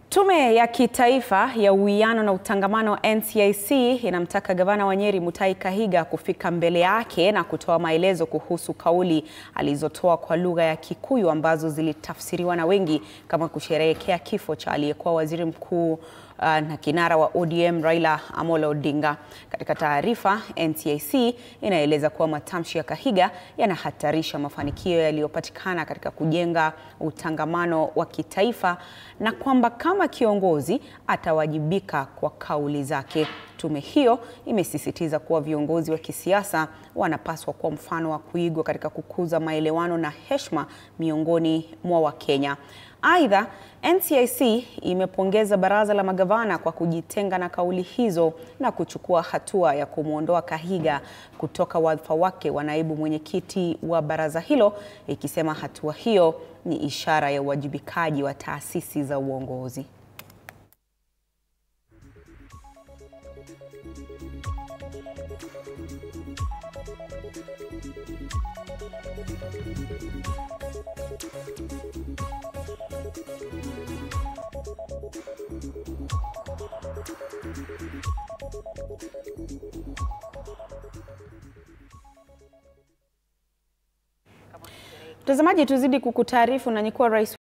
Tume ya Kitaifa ya Uwiano na Utangamano NCIC inamtaka Gavana wa Nyeri Mutahi Kahiga kufika mbele yake na kutoa maelezo kuhusu kauli alizotoa kwa lugha ya Kikuyu ambazo zilitafsiriwa na wengi kama kusherehekea kifo cha aliyekuwa waziri mkuu na kinara wa ODM Raila Amolo Odinga. Katika taarifa, NCIC inaeleza kuwa matamshi ya Kahiga yanahatarisha mafanikio yaliyopatikana katika kujenga utangamano wa kitaifa na kwamba kama kiongozi atawajibika kwa kauli zake. Tume hiyo imesisitiza kuwa viongozi wa kisiasa wanapaswa kuwa mfano wa kuigwa katika kukuza maelewano na heshima miongoni mwa Wakenya. Aidha, NCIC imepongeza baraza la magavana kwa kujitenga na kauli hizo na kuchukua hatua ya kumwondoa Kahiga kutoka wadhifa wake wa naibu mwenyekiti wa baraza hilo, ikisema hatua hiyo ni ishara ya uwajibikaji wa taasisi za uongozi. Mtazamaji, tuzidi kukutaarifu na nikuwa Rais